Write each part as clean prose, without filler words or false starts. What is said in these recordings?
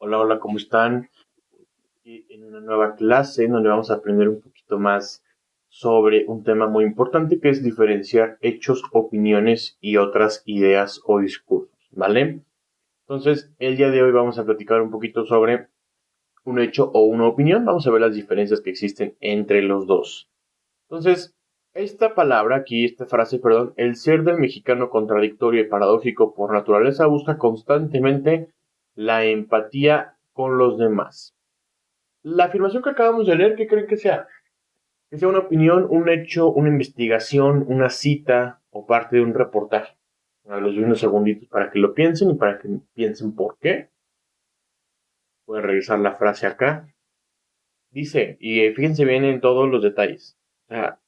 Hola, hola, ¿cómo están? Aquí en una nueva clase donde vamos a aprender un poquito más sobre un tema muy importante que es diferenciar hechos, opiniones y otras ideas o discursos, ¿vale? Entonces, el día de hoy vamos a platicar un poquito sobre un hecho o una opinión. Vamos a ver las diferencias que existen entre los dos. Entonces, esta palabra aquí, esta frase, perdón, el ser del mexicano contradictorio y paradójico por naturaleza busca constantemente la empatía con los demás. La afirmación que acabamos de leer, ¿qué creen que sea? Que sea una opinión, un hecho, una investigación, una cita o parte de un reportaje. A los doy unos segunditos para que lo piensen y para que piensen por qué. Voy a revisar la frase acá. Dice, y fíjense bien en todos los detalles. O sea,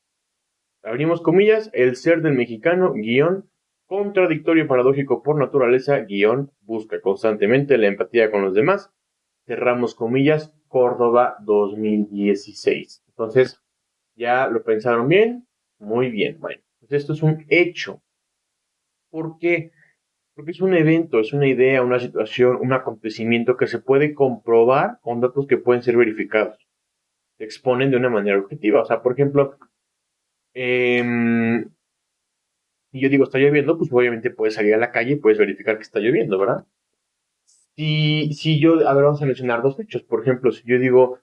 abrimos comillas, el ser del mexicano, guión, contradictorio y paradójico por naturaleza, guión, busca constantemente la empatía con los demás. Cerramos comillas, Córdoba 2016. Entonces, ¿ya lo pensaron bien? Muy bien. Bueno, pues esto es un hecho. ¿Por qué? Porque es un evento, es una idea, una situación, un acontecimiento que se puede comprobar con datos que pueden ser verificados. Se exponen de una manera objetiva. O sea, por ejemplo, si yo digo está lloviendo, pues obviamente puedes salir a la calle y puedes verificar que está lloviendo, ¿verdad? Si yo, a ver, vamos a mencionar dos hechos. Por ejemplo, si yo digo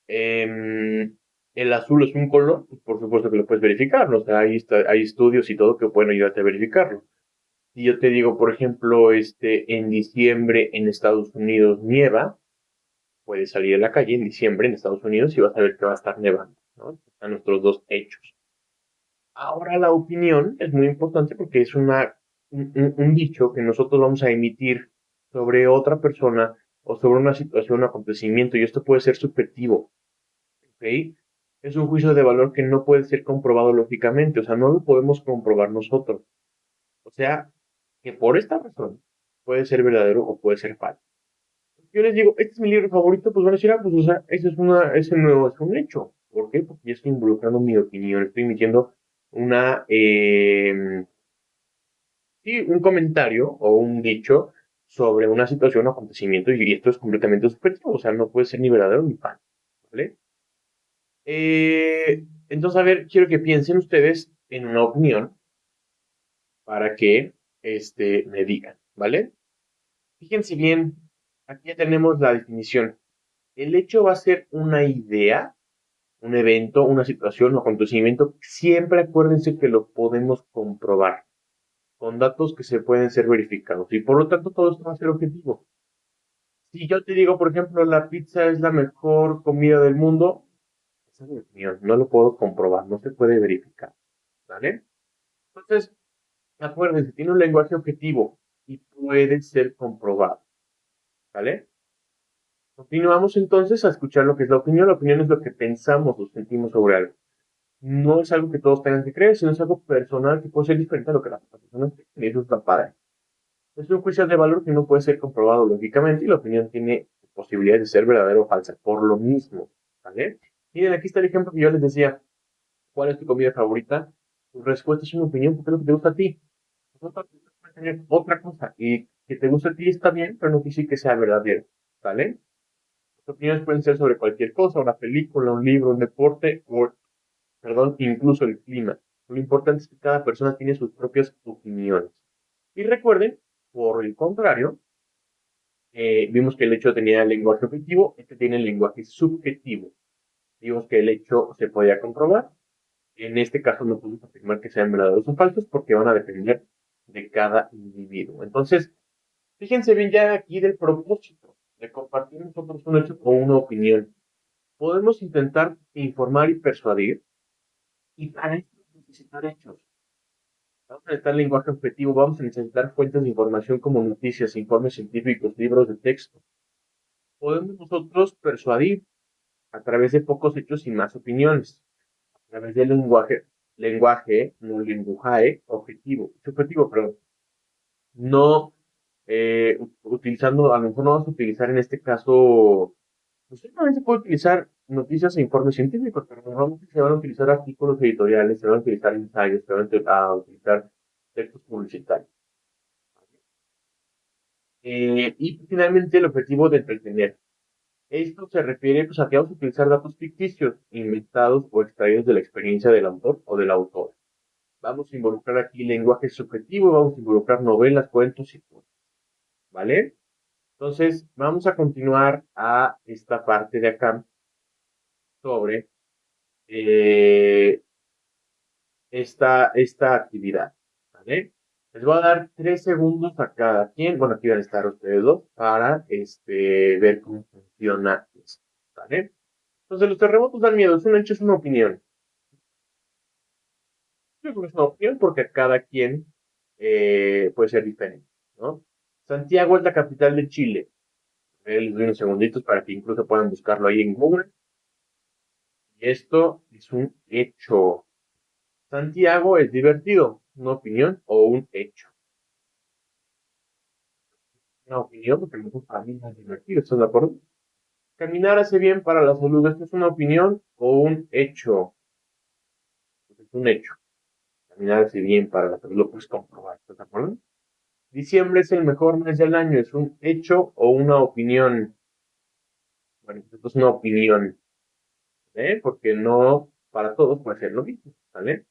el azul es un color, pues por supuesto que lo puedes verificar, ¿no? O sea, hay estudios y todo que pueden ayudarte a verificarlo. Si yo te digo, por ejemplo, en diciembre en Estados Unidos nieva, puedes salir a la calle en diciembre en Estados Unidos y vas a ver que va a estar nevando, ¿no? Están nuestros dos hechos. Ahora la opinión es muy importante porque es un dicho que nosotros vamos a emitir sobre otra persona o sobre una situación o acontecimiento y esto puede ser subjetivo, ¿ok? Es un juicio de valor que no puede ser comprobado lógicamente, o sea, no lo podemos comprobar nosotros. O sea, que por esta razón puede ser verdadero o puede ser falso. Yo les digo, este es mi libro favorito, pues van a decir, ah, pues, o sea, ese no es un hecho. ¿Por qué? Porque yo estoy involucrando mi opinión, estoy emitiendo una, sí, un comentario o un dicho sobre una situación o acontecimiento y esto es completamente subjetivo, o sea, no puede ser ni verdadero ni falso, ¿vale? Entonces, a ver, quiero que piensen ustedes en una opinión para que, me digan, ¿vale? Fíjense bien, aquí ya tenemos la definición. El hecho va a ser una idea, un evento, una situación o acontecimiento. Siempre acuérdense que lo podemos comprobar con datos que se pueden ser verificados y por lo tanto todo esto va a ser objetivo. Si yo te digo, por ejemplo, la pizza es la mejor comida del mundo, esa es mi opinión, no lo puedo comprobar, no se puede verificar, ¿vale? Entonces, acuérdense, tiene un lenguaje objetivo y puede ser comprobado, ¿vale? Continuamos entonces a escuchar lo que es la opinión. La opinión es lo que pensamos o sentimos sobre algo. No es algo que todos tengan que creer, sino es algo personal que puede ser diferente a lo que las otras personas creen. Y eso está padre. Es un juicio de valor que no puede ser comprobado lógicamente y la opinión tiene posibilidades de ser verdadera o falsa por lo mismo, ¿vale? Miren, aquí está el ejemplo que yo les decía. ¿Cuál es tu comida favorita? Tu respuesta es una opinión porque es lo que te gusta a ti. Nosotros podemos tener otra cosa y que te guste a ti está bien, pero no quiere decir que sea verdadero, ¿vale? Las opiniones pueden ser sobre cualquier cosa, una película, un libro, un deporte, o, perdón, incluso el clima. Lo importante es que cada persona tiene sus propias opiniones. Y recuerden, por el contrario, vimos que el hecho tenía lenguaje objetivo, este tiene lenguaje subjetivo. Vimos que el hecho se podía comprobar. En este caso no podemos afirmar que sean verdaderos o falsos porque van a depender de cada individuo. Entonces, fíjense bien ya aquí del propósito de compartir nosotros un hecho o una opinión. Podemos intentar informar y persuadir y para esto necesitar hechos. Vamos a necesitar lenguaje objetivo, vamos a necesitar fuentes de información como noticias, informes científicos, libros de texto. Podemos nosotros persuadir a través de pocos hechos y más opiniones, a través del lenguaje, no lenguaje, subjetivo, perdón. No utilizando, a lo mejor no vamos a utilizar en este caso, pues simplemente se puede utilizar noticias e informes científicos, pero normalmente se van a utilizar artículos editoriales, se van a utilizar ensayos, se van a utilizar textos publicitarios. Y finalmente el objetivo de entretener. Esto se refiere pues, a que vamos a utilizar datos ficticios, inventados o extraídos de la experiencia del autor o del autor. Vamos a involucrar aquí lenguaje subjetivo, vamos a involucrar novelas, cuentos y cuentos, ¿vale? Entonces, vamos a continuar a esta parte de acá sobre eh, esta actividad, ¿vale? Les voy a dar 3 segundos a cada quien, bueno, aquí van a estar ustedes dos, para ver cómo funciona esto, ¿vale? Entonces, los terremotos dan miedo, es un hecho, es una opinión. Yo creo que es una opinión porque cada quien puede ser diferente, ¿no? Santiago es la capital de Chile. Les doy unos segunditos para que incluso puedan buscarlo ahí en Google. Y esto es un hecho. Santiago es divertido, una opinión o un hecho. Una opinión porque mejor para mí no es divertido, ¿estás de acuerdo? Caminar hace bien para la salud, ¿esto es una opinión o un hecho? Pues es un hecho. Caminar hace bien para la salud, lo puedes comprobar, ¿estás de acuerdo? Diciembre es el mejor mes del año, ¿es un hecho o una opinión? Bueno, esto es una opinión, ¿eh? Porque no para todos puede ser lo mismo, ¿vale?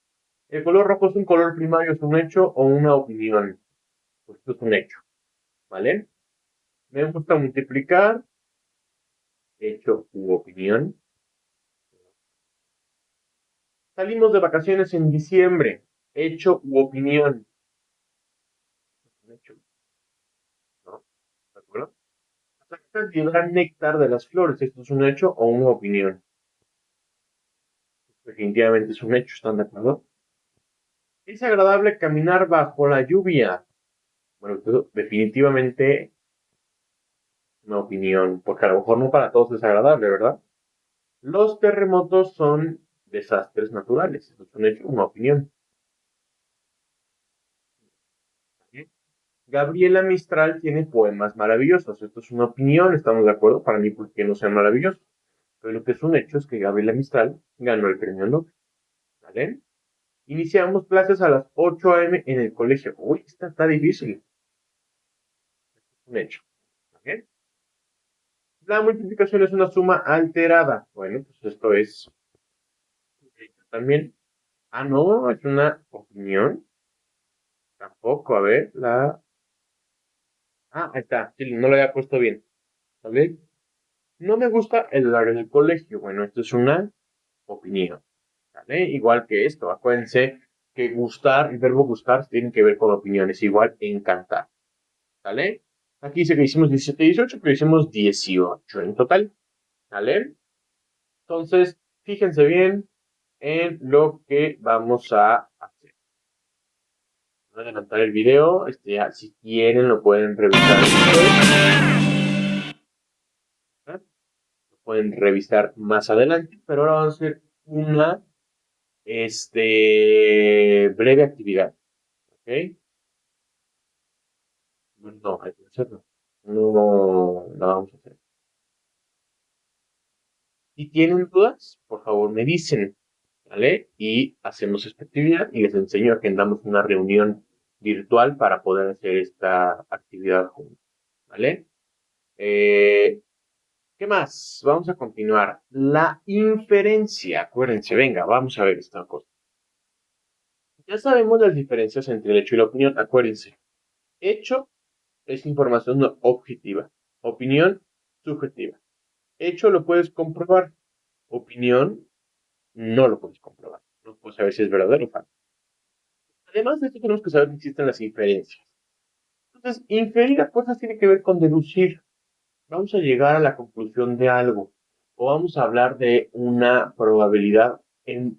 El color rojo es un color primario, ¿es un hecho o una opinión? Pues esto es un hecho, ¿vale? Me gusta multiplicar, hecho u opinión. Salimos de vacaciones en diciembre, hecho u opinión. Un hecho, ¿no? ¿De acuerdo? Las abejas liberan néctar de las flores, ¿esto es un hecho o una opinión? Definitivamente es un hecho, ¿están de acuerdo? Es agradable caminar bajo la lluvia. Bueno, esto definitivamente una opinión, porque a lo mejor no para todos es agradable, ¿verdad? Los terremotos son desastres naturales. Eso es un hecho, una opinión. ¿Sí? Gabriela Mistral tiene poemas maravillosos. Esto es una opinión, estamos de acuerdo. Para mí, porque no sean maravillosos. Pero lo que es un hecho es que Gabriela Mistral ganó el premio Nobel. ¿Vale? Iniciamos clases a las 8 a.m. en el colegio. Uy, esta está difícil. Es un hecho. ¿Vale? La multiplicación es una suma alterada. Bueno, pues esto es también. Ah, no, es una opinión. Tampoco, a ver, Ah, ahí está, sí, no lo había puesto bien. ¿Vale? No me gusta el horario del colegio. Bueno, esto es una opinión. ¿Vale? Igual que esto, acuérdense que gustar, el verbo gustar tiene que ver con opiniones, igual encantar. ¿Vale? Aquí dice que hicimos 17 y 18, pero hicimos 18 en total. ¿Vale? Entonces, fíjense bien en lo que vamos a hacer. Voy a adelantar el video, si quieren lo pueden revisar después, ¿eh? Lo pueden revisar más adelante, pero ahora vamos a hacer una, breve actividad, ¿ok? No, hay que hacerlo. No, la vamos a hacer. Si tienen dudas, por favor me dicen, ¿vale? Y hacemos esta actividad y les enseño a que agendamos una reunión virtual para poder hacer esta actividad juntos, ¿vale? Eh, ¿Qué más? Vamos a continuar. La inferencia. Acuérdense, venga, vamos a ver esta cosa. Ya sabemos las diferencias entre el hecho y la opinión. Acuérdense. Hecho es información no objetiva. Opinión subjetiva. Hecho lo puedes comprobar. Opinión no lo puedes comprobar. No puedes saber si es verdadero o falso. Además de esto, tenemos que saber que existen las inferencias. Entonces, inferir a cosas tiene que ver con deducir. Vamos a llegar a la conclusión de algo o vamos a hablar de una probabilidad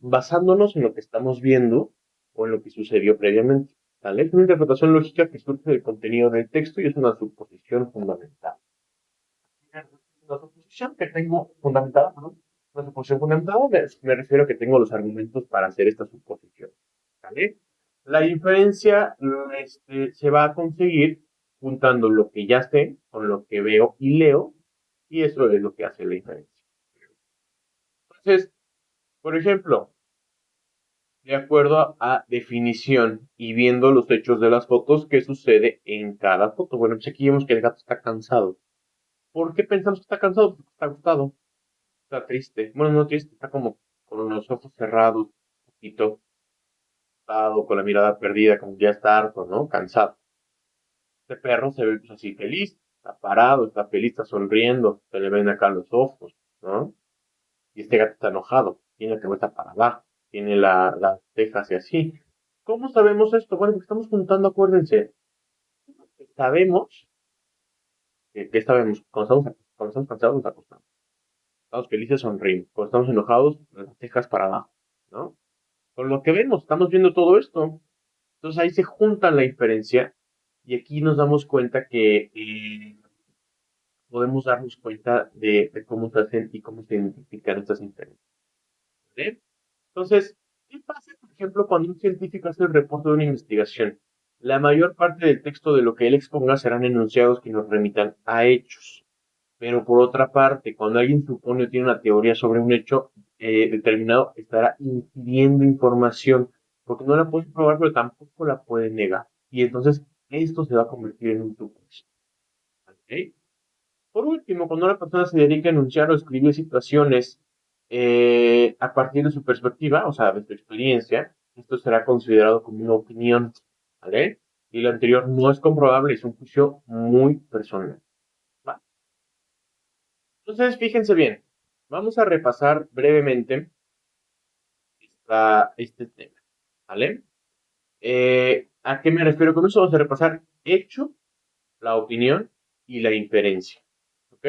basándonos en lo que estamos viendo o en lo que sucedió previamente. ¿Vale? Es una interpretación lógica que surge del contenido del texto y es una suposición fundamental. Una suposición que tengo fundamentada, ¿no? Una suposición fundamentada me refiero a que tengo los argumentos para hacer esta suposición. ¿Vale? La inferencia se va a conseguir juntando lo que ya sé con lo que veo y leo, y eso es lo que hace la inferencia. Entonces, por ejemplo, de acuerdo a definición y viendo los hechos de las fotos, qué sucede en cada foto. Bueno, pues aquí vemos que el gato está cansado. ¿Por qué pensamos que está cansado? Porque está agotado, está triste. Bueno, no triste, está como con los ojos cerrados, un poquito agotado, con la mirada perdida, como ya está harto, ¿no? Cansado. Este perro se ve pues, así feliz, está parado, está feliz, está sonriendo, se le ven acá los ojos, ¿no? Y este gato está enojado, tiene la cabeza para abajo, tiene las cejas y así. ¿Cómo sabemos esto? Bueno, porque estamos juntando, acuérdense, sabemos, ¿qué sabemos? Cuando estamos cansados nos acostamos. Estamos felices, sonreímos. Cuando estamos enojados, las cejas para abajo, ¿no? Con lo que vemos, estamos viendo todo esto. Entonces ahí se junta la inferencia y aquí nos damos cuenta que podemos darnos cuenta de cómo se hacen y cómo se identifican estas inferencias. ¿Vale? Entonces, ¿qué pasa, por ejemplo, cuando un científico hace el reporte de una investigación? La mayor parte del texto de lo que él exponga serán enunciados que nos remitan a hechos. Pero por otra parte, cuando alguien supone o tiene una teoría sobre un hecho determinado, estará infiriendo información, porque no la puede probar, pero tampoco la puede negar. Y entonces esto se va a convertir en un supuesto. ¿Ok? Por último, cuando una persona se dedica a enunciar o escribir situaciones a partir de su perspectiva, o sea, de su experiencia, esto será considerado como una opinión, ¿vale? Y lo anterior no es comprobable, es un juicio muy personal. ¿Va? Entonces, fíjense bien, vamos a repasar brevemente este tema, ¿vale? ¿A qué me refiero con eso? Vamos a repasar hecho, la opinión y la inferencia, ¿ok?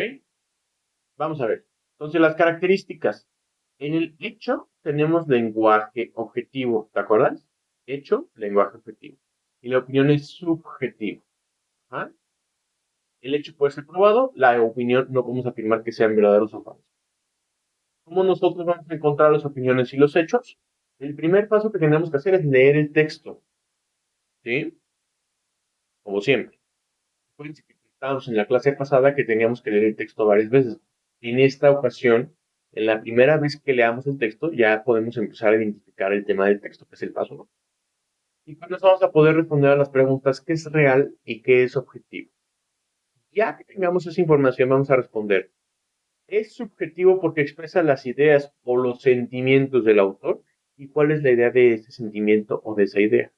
Vamos a ver. Entonces, las características. En el hecho tenemos lenguaje objetivo, ¿te acuerdas? Hecho, lenguaje objetivo. Y la opinión es subjetiva. ¿Ah? El hecho puede ser probado, la opinión no podemos afirmar que sean verdaderos o falsos. ¿Cómo nosotros vamos a encontrar las opiniones y los hechos? El primer paso que tenemos que hacer es leer el texto, ¿sí? Como siempre. Acuérdense que estábamos en la clase pasada que teníamos que leer el texto varias veces. En esta ocasión, en la primera vez que leamos el texto, ya podemos empezar a identificar el tema del texto, que es el paso 1. Y con eso vamos a poder responder a las preguntas qué es real y qué es objetivo. Ya que tengamos esa información, vamos a responder. ¿Es subjetivo porque expresa las ideas o los sentimientos del autor? ¿Y cuál es la idea de ese sentimiento o de esa idea?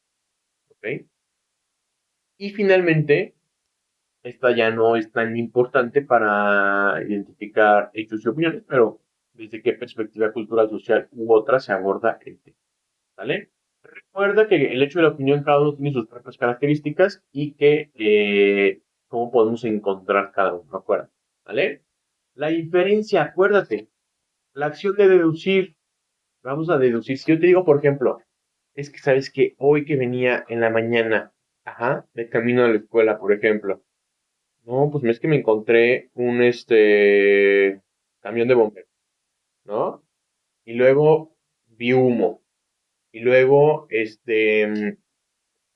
¿Ok? Y finalmente, esta ya no es tan importante para identificar hechos y opiniones, pero desde qué perspectiva cultural, social u otra se aborda el tema. ¿Vale? Recuerda que el hecho de la opinión, cada uno tiene sus propias características y que cómo podemos encontrar cada uno, acuérdate. ¿Vale? La inferencia, acuérdate, la acción de deducir, vamos a deducir. Si yo te digo, por ejemplo, es que sabes que hoy que venía en la mañana, ajá, de camino a la escuela, por ejemplo, no, pues es que me encontré un camión de bomberos, ¿no? Y luego vi humo. Y luego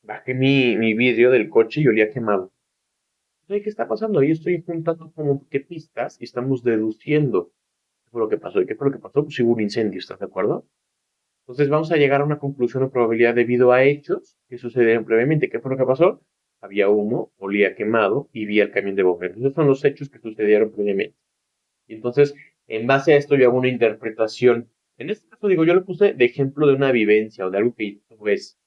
bajé mi vidrio del coche y olía quemado. Oye, ¿qué está pasando? Ahí estoy juntando como que pistas y estamos deduciendo qué fue lo que pasó. ¿Y qué fue lo que pasó? Pues hubo un incendio, ¿estás de acuerdo? Entonces vamos a llegar a una conclusión o probabilidad debido a hechos que sucedieron previamente. ¿Qué fue lo que pasó? Había humo, olía quemado y vi al camión de bomberos. Esos son los hechos que sucedieron previamente. Y entonces, en base a esto, yo hago una interpretación. En este caso, digo, yo lo puse de ejemplo de una vivencia o de algo que tú ves.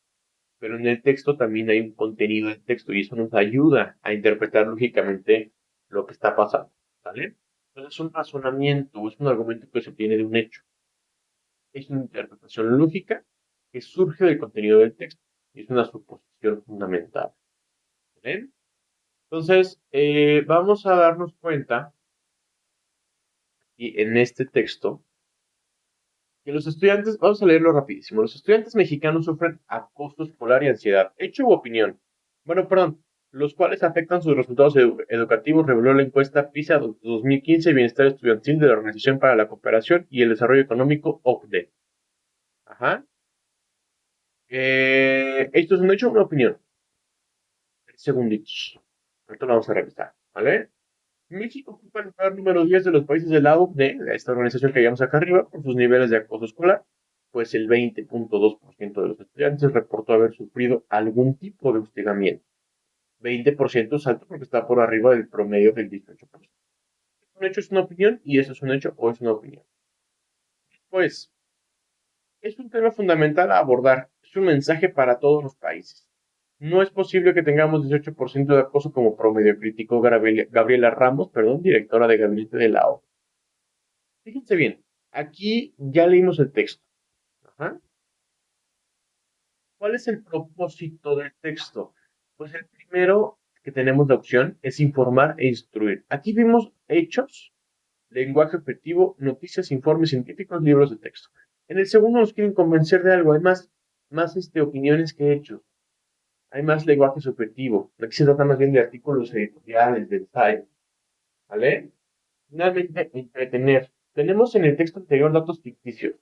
Pero en el texto también hay un contenido del texto y eso nos ayuda a interpretar lógicamente lo que está pasando. ¿Vale? Entonces, es un razonamiento, es un argumento que se obtiene de un hecho. Es una interpretación lógica que surge del contenido del texto y es una suposición fundamental. ¿Vale? Entonces, vamos a darnos cuenta y en este texto que los estudiantes, vamos a leerlo rapidísimo, los estudiantes mexicanos sufren acoso escolar y ansiedad. ¿Hecho u opinión? Bueno, perdón, los cuales afectan sus resultados educativos, reveló la encuesta PISA 2015 Bienestar Estudiantil de la Organización para la Cooperación y el Desarrollo Económico, OCDE. Ajá. ¿Esto es un hecho o una opinión? Segunditos. Esto lo vamos a revisar, ¿vale? México ocupa el lugar número 10 de los países de la OCDE, de esta organización que llamamos acá arriba, por sus niveles de acoso escolar. pues el 20.2% de los estudiantes reportó haber sufrido algún tipo de hostigamiento. 20% es alto porque está por arriba del promedio del 18%. Un hecho es una opinión y eso es un hecho o es una opinión. Pues es un tema fundamental a abordar. Es un mensaje para todos los países. No es posible que tengamos 18% de acoso como promedio, criticó Gabriela Ramos, perdón, directora de gabinete de la ONU. Fíjense bien, aquí ya leímos el texto. Ajá. ¿Cuál es el propósito del texto? Pues el primero que tenemos de opción es informar e instruir. Aquí vimos hechos, lenguaje objetivo, noticias, informes científicos, libros de texto. En el segundo nos quieren convencer de algo, hay más opiniones que hechos. Hay más lenguaje subjetivo. Aquí se trata más bien de artículos editoriales, de ensayos, ¿vale? Finalmente, entretener. Tenemos en el texto anterior datos ficticios.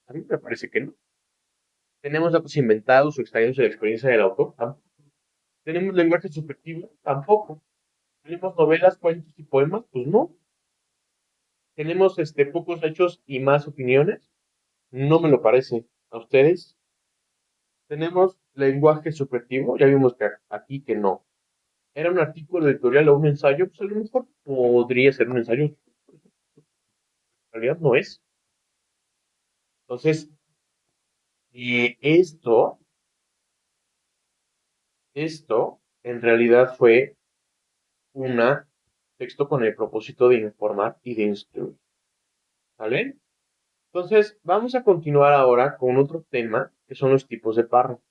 A mí me parece que no. Tenemos datos inventados o extraídos de la experiencia del autor. Tampoco. Tenemos lenguaje subjetivo. Tampoco. Tenemos novelas, cuentos y poemas. Pues no. Tenemos pocos hechos y más opiniones. No me lo parece. ¿A ustedes? Tenemos lenguaje subjetivo. Ya vimos que aquí que no. Era un artículo editorial o un ensayo, pues a lo mejor podría ser un ensayo, en realidad no es. Entonces, esto en realidad fue un texto con el propósito de informar y de instruir, ¿vale? Entonces, vamos a continuar ahora con otro tema, que son los tipos de párrafo,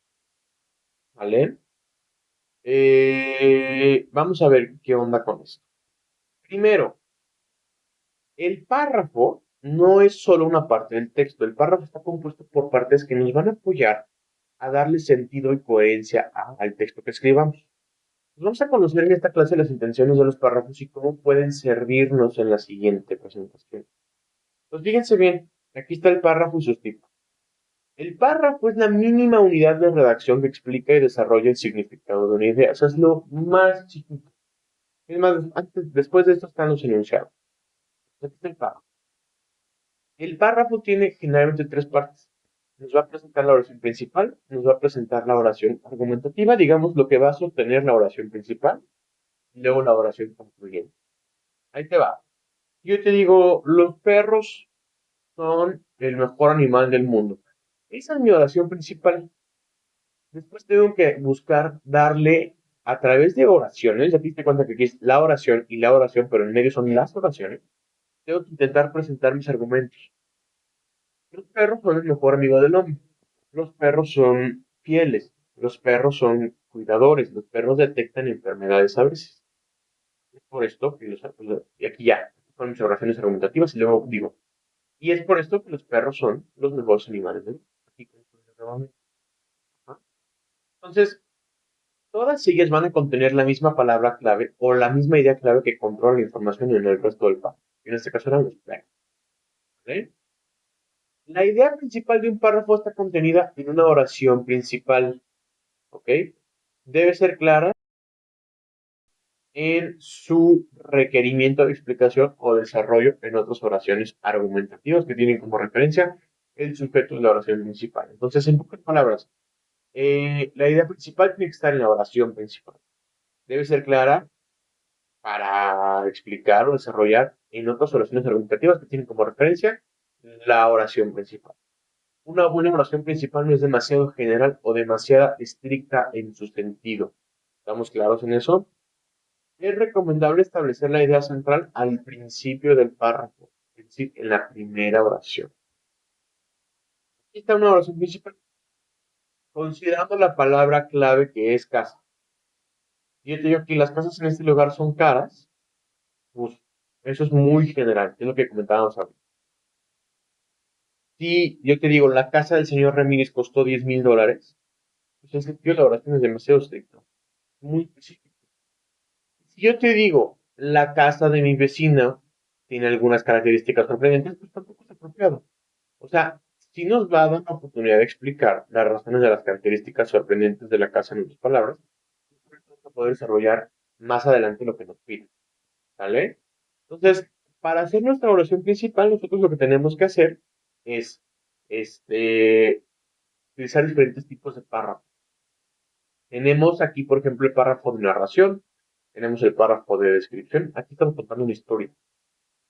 ¿vale? Vamos a ver qué onda con esto. Primero, el párrafo no es solo una parte del texto, el párrafo está compuesto por partes que nos van a apoyar a darle sentido y coherencia al texto que escribamos. Pues vamos a conocer en esta clase las intenciones de los párrafos y cómo pueden servirnos en la siguiente presentación. Pues fíjense bien, aquí está el párrafo y sus tipos. El párrafo es la mínima unidad de redacción que explica y desarrolla el significado de una idea. O sea, es lo más chiquito. Es más, después de esto están los enunciados. Aquí está el párrafo. El párrafo tiene generalmente tres partes. Nos va a presentar la oración principal, nos va a presentar la oración argumentativa, digamos lo que va a sostener la oración principal, y luego la oración concluyente. Ahí te va. Yo te digo, los perros son el mejor animal del mundo. Esa es mi oración principal. Después tengo que buscar darle a través de oraciones, ya te diste cuenta que aquí es la oración y la oración, pero en medio son las oraciones. Tengo que intentar presentar mis argumentos. Los perros son el mejor amigo del hombre. Los perros son fieles. Los perros son cuidadores. Los perros detectan enfermedades a veces. Es por esto que y aquí ya, son mis oraciones argumentativas y luego digo, y es por esto que los perros son los mejores animales del mundo. Aquí concluyo nuevamente. Ajá. Entonces, todas ellas van a contener la misma palabra clave o la misma idea clave que controla la información en el resto del párrafo. En este caso eran los perros. ¿Vale? La idea principal de un párrafo está contenida en una oración principal. ¿Ok? Debe ser clara en su requerimiento de explicación o desarrollo en otras oraciones argumentativas que tienen como referencia el sujeto de la oración principal. Entonces, en pocas palabras, la idea principal tiene que estar en la oración principal. Debe ser clara para explicar o desarrollar en otras oraciones argumentativas que tienen como referencia la oración principal. Una buena oración principal no es demasiado general o demasiado estricta en su sentido. ¿Estamos claros en eso? Es recomendable establecer la idea central al principio del párrafo, es decir, en la primera oración. Aquí está una oración principal, considerando la palabra clave que es casa. Y yo te digo que las casas en este lugar son caras, pues eso es muy general, es lo que comentábamos ahorita. Si yo te digo, la casa del señor Ramírez costó $10,000, pues el sentido de la oración es demasiado estricto, muy específico. Si yo te digo, la casa de mi vecina tiene algunas características sorprendentes, pues tampoco es apropiado. O sea, sí nos va a dar la oportunidad de explicar las razones de las características sorprendentes de la casa en otras palabras, para poder desarrollar más adelante lo que nos pide, ¿vale? Entonces, para hacer nuestra oración principal, nosotros lo que tenemos que hacer es utilizar diferentes tipos de párrafos. Tenemos aquí, por ejemplo, el párrafo de narración, tenemos el párrafo de descripción. Aquí estamos contando una historia.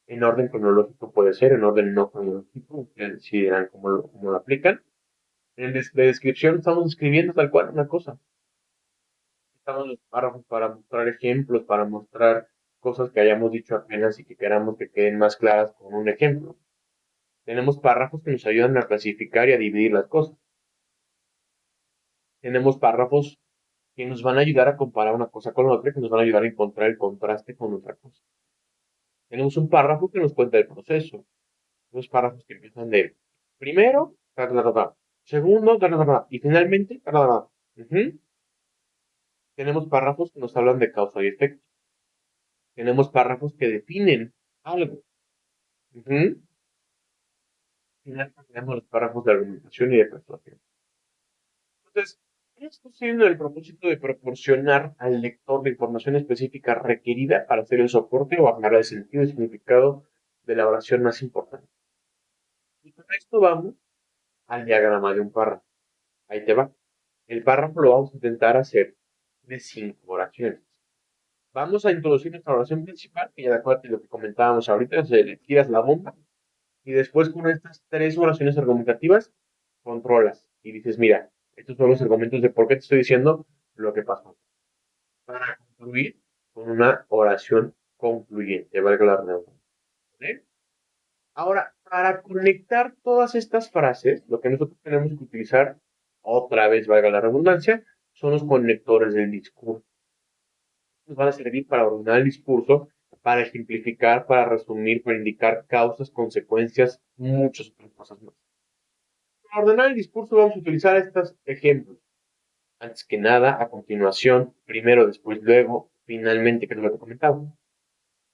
En orden cronológico puede ser, en orden no cronológico, ustedes decidirán cómo lo aplican. En la descripción estamos escribiendo tal cual una cosa. Estamos los párrafos para mostrar ejemplos, para mostrar cosas que hayamos dicho apenas y que queramos que queden más claras con un ejemplo. Tenemos párrafos que nos ayudan a clasificar y a dividir las cosas. Tenemos párrafos que nos van a ayudar a comparar una cosa con la otra, que nos van a ayudar a encontrar el contraste con otra cosa. Tenemos un párrafo que nos cuenta el proceso. Los párrafos que empiezan de primero, segundo, y finalmente, Ujú. Tenemos párrafos que nos hablan de causa y efecto. Tenemos párrafos que definen algo. Ujú. Finalmente tenemos los párrafos de argumentación y de persuasión. Entonces, esto sirve el propósito de proporcionar al lector la información específica requerida para hacer el soporte o aclarar el sentido y significado de la oración más importante. Y con esto vamos al diagrama de un párrafo. Ahí te va. El párrafo lo vamos a intentar hacer de 5 oraciones. Vamos a introducir nuestra oración principal, que ya de acuerdo a lo que comentábamos ahorita, se le tiras la bomba, y después con estas 3 oraciones argumentativas, controlas y dices, mira, estos son los argumentos de por qué te estoy diciendo lo que pasó. Para concluir con una oración concluyente, valga la redundancia. ¿Vale? Ahora, para conectar todas estas frases, lo que nosotros tenemos que utilizar, otra vez valga la redundancia, son los conectores del discurso. Nos van a servir para ordenar el discurso, para ejemplificar, para resumir, para indicar causas, consecuencias, muchas otras cosas más. Para ordenar el discurso vamos a utilizar estos ejemplos. Antes que nada, a continuación, primero, después, luego, finalmente, que es lo que comentaba.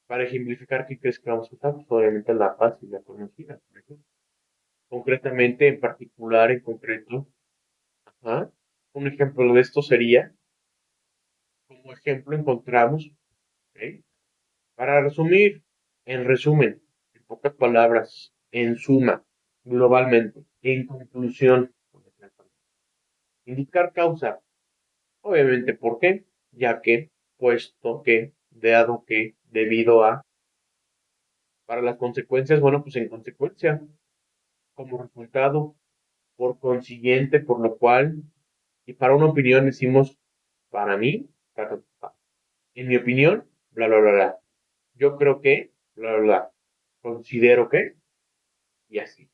Para ejemplificar, ¿qué crees que vamos a usar? Pues obviamente la fácil, la conocida, por ejemplo. Concretamente, en particular, en concreto, ajá, un ejemplo de esto sería, como ejemplo encontramos, ¿ok? Para resumir, en resumen, en pocas palabras, en suma, globalmente, en conclusión, indicar causa, obviamente, ¿por qué? Ya que, puesto que, dado que, debido a, para las consecuencias, bueno, pues en consecuencia, como resultado, por consiguiente, por lo cual, y para una opinión decimos, para mí, en mi opinión, bla, bla, bla, bla. Yo creo que, bla, bla, bla. Considero que, y así.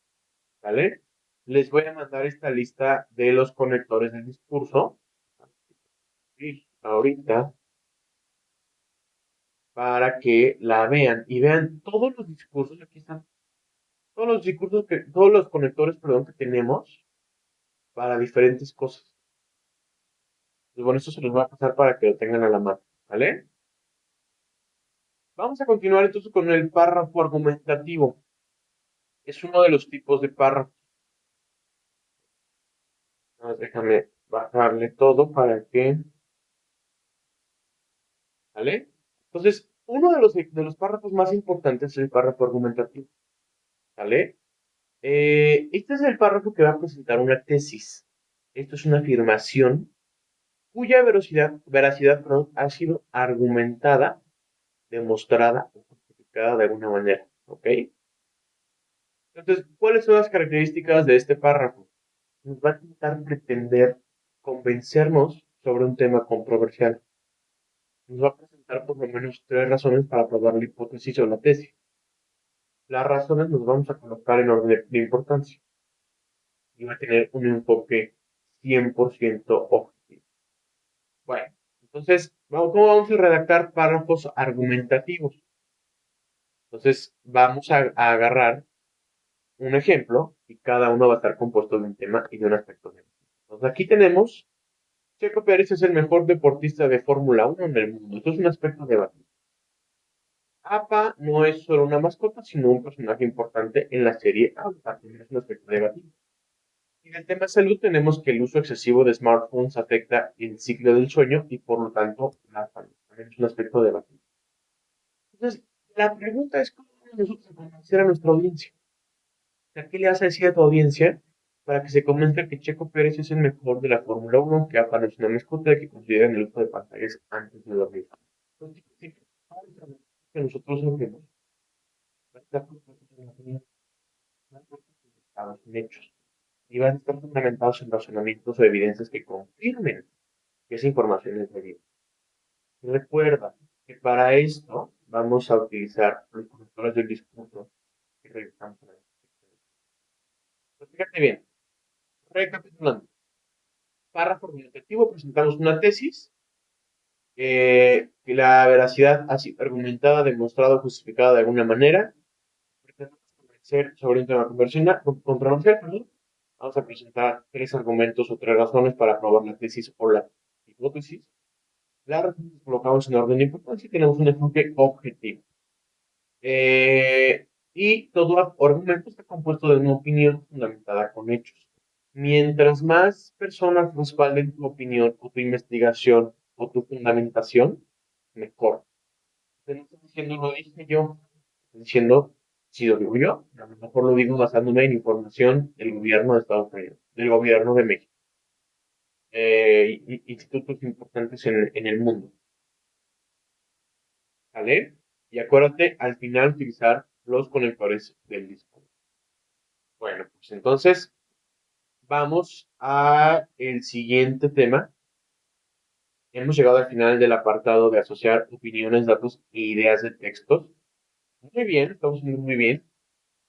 ¿Vale? Les voy a mandar esta lista de los conectores del discurso. Y ahorita para que la vean y vean todos los discursos, aquí están, todos los discursos todos los conectores, perdón, que tenemos para diferentes cosas. Y bueno, esto se los voy a pasar para que lo tengan a la mano, ¿vale? Vamos a continuar entonces con el párrafo argumentativo. Es uno de los tipos de párrafo. Déjame bajarle todo para que, ¿vale? Entonces, uno de los párrafos más importantes es el párrafo argumentativo, ¿vale? Este es el párrafo que va a presentar una tesis. Esto es una afirmación cuya veracidad, perdón, ha sido argumentada, demostrada o justificada de alguna manera, ¿ok? Entonces, ¿cuáles son las características de este párrafo? Nos va a intentar pretender convencernos sobre un tema controversial. Nos va a presentar por lo menos 3 razones para probar la hipótesis o la tesis. Las razones nos vamos a colocar en orden de importancia y va a tener un enfoque 100% objetivo. Bueno, entonces, ¿cómo vamos a redactar párrafos argumentativos? Entonces, vamos a agarrar un ejemplo y cada uno va a estar compuesto de un tema y de un aspecto. Entonces, aquí tenemos, Checo Pérez es el mejor deportista de Fórmula 1 en el mundo. Esto es un aspecto debatido. APA no es solo una mascota, sino un personaje importante en la serie Avatar. También es un aspecto debatido. Y en el tema salud tenemos que el uso excesivo de smartphones afecta el ciclo del sueño y por lo tanto la salud. También es un aspecto debatido. Entonces, la pregunta es cómo nosotros convencer a nuestra audiencia. sea, ¿qué le vas a decir a tu audiencia para que se convenzca que Checo Pérez es el mejor de la Fórmula 1, que aparece una mascota que consideran el uso de pantallas antes de dormir? Entonces, sí, que nosotros hacemos, en hechos y van a estar fundamentados en razonamientos o evidencias que confirmen que esa información es verídica. Recuerda que para esto vamos a utilizar los conectores del discurso que revisamos en el. Pues fíjate bien, recapitulando. Párrafo argumentativo, presentamos una tesis que la veracidad ha sido argumentada, demostrada o justificada de alguna manera. Pretendemos convencer sobre un tema controversial, perdón. Vamos a presentar tres argumentos o tres razones para probar la tesis o la hipótesis. Las razones colocamos en orden de importancia y tenemos un enfoque objetivo. Y todo argumento está compuesto de una opinión fundamentada con hechos. Mientras más personas respalden tu opinión o tu investigación o tu fundamentación, mejor. Pero no estoy diciendo lo dije yo, estoy diciendo si lo digo yo, a lo mejor lo digo basándome en información del gobierno de Estados Unidos, del gobierno de México, institutos importantes en el mundo, ¿vale? Y acuérdate al final utilizar los conectores del disco. Bueno, pues entonces vamos a el siguiente tema. Hemos llegado al final del apartado de asociar opiniones, datos e ideas de textos. Muy bien, estamos haciendo muy bien.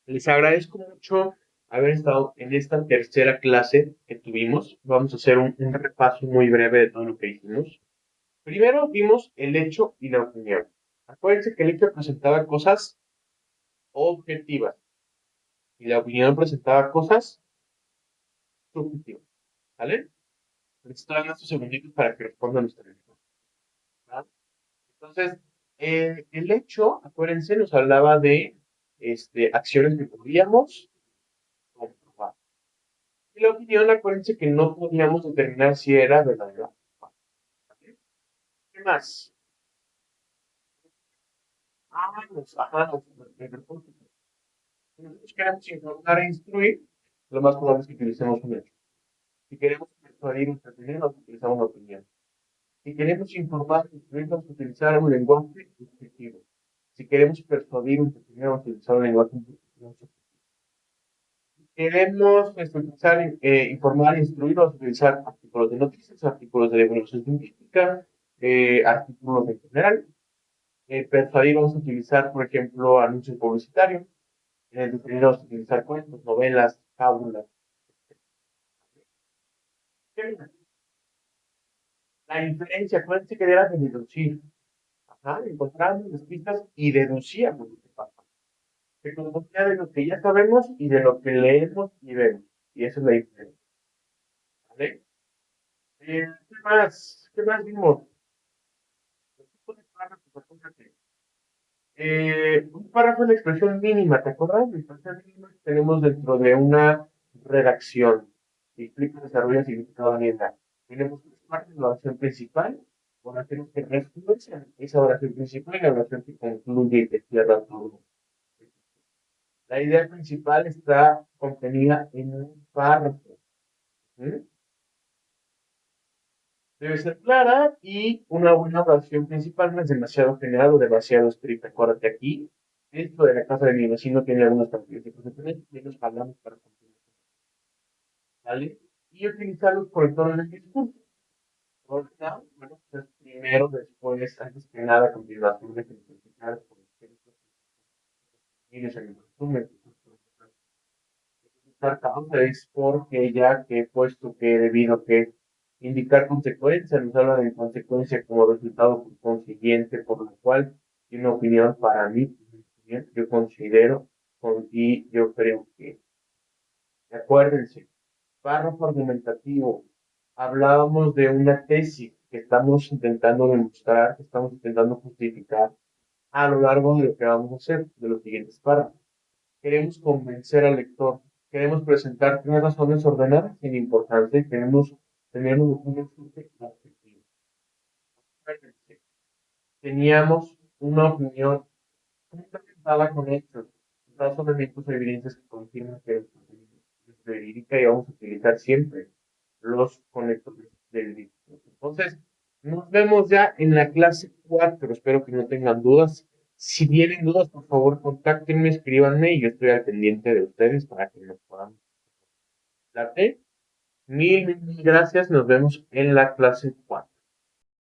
Les agradezco mucho haber estado en esta tercera clase que tuvimos. Vamos a hacer un repaso muy breve de todo lo que hicimos. Primero vimos el hecho y la opinión. Acuérdense que el hecho presentaba cosas objetivas y la opinión presentaba cosas subjetivas. ¿Vale? Les estoy dando estos segunditos para que respondan ustedes. ¿Va? Entonces, el hecho, acuérdense, nos hablaba de acciones que podíamos comprobar. Y la opinión, acuérdense que no podíamos determinar si era verdadera. ¿Qué más? Si nosotros queremos informar e instruir, lo más probable es que utilicemos un hecho. Si queremos persuadir o entretener, nos utilizamos una opinión. Si queremos informar e instruir, vamos a utilizar un lenguaje objetivo. Si queremos persuadir o entretener, vamos a utilizar un lenguaje objetivo. Queremos utilizar, informar e instruir, vamos a utilizar artículos de noticias, artículos de divulgación científica, artículos en general. Persuadir vamos a utilizar, por ejemplo, anuncios publicitarios. Entretener vamos a utilizar cuentos, novelas, fábulas. La inferencia, acuérdense que era de deducir. Ajá, encontramos las pistas y deducíamos lo que pasa. Se conocía de lo que ya sabemos y de lo que leemos y vemos. Y esa es la diferencia. ¿Vale? ¿Qué más? ¿Qué más vimos? Un párrafo es la expresión mínima, ¿te acuerdas? La expresión mínima que tenemos dentro de una redacción. Que explica, desarrolla significado ambiental. Tenemos tres partes, la oración principal, oración que resume esa oración principal y la oración que concluye y que cierra todo. La idea principal está contenida en un párrafo. ¿Sí? Debe ser clara y una buena oración principal no es demasiado general o demasiado estricta. Acuérdate aquí, esto de la casa de mi vecino tiene algunas características diferentes y nos hablamos para continuar. ¿Vale? Y utilizar los correctores del discurso. Ahorita, bueno, pues primero, después, antes que nada, a continuación de simplificar, por ejemplo, tienes el resumen. Utilizar causa es porque ya que he puesto que debido que indicar consecuencia, nos habla de consecuencia como resultado consiguiente, por lo cual tiene una opinión para mí, yo considero y yo creo que, acuérdense, párrafo argumentativo, hablábamos de una tesis que estamos intentando demostrar, que estamos intentando justificar a lo largo de lo que vamos a hacer, de los siguientes párrafos. Queremos convencer al lector, queremos presentar tres razones ordenadas sin importancia y queremos tener un enfoque objetivo. Teníamos una opinión fundamentada con hechos. son elementos o evidencias que confirman que es verídica y vamos a utilizar siempre los conectores del disco. Entonces, nos vemos ya en la clase 4. Espero que no tengan dudas. Si tienen dudas, por favor, contáctenme, escríbanme y yo estoy al pendiente de ustedes para que nos podamos darte. Mil gracias. Nos vemos en la clase 4.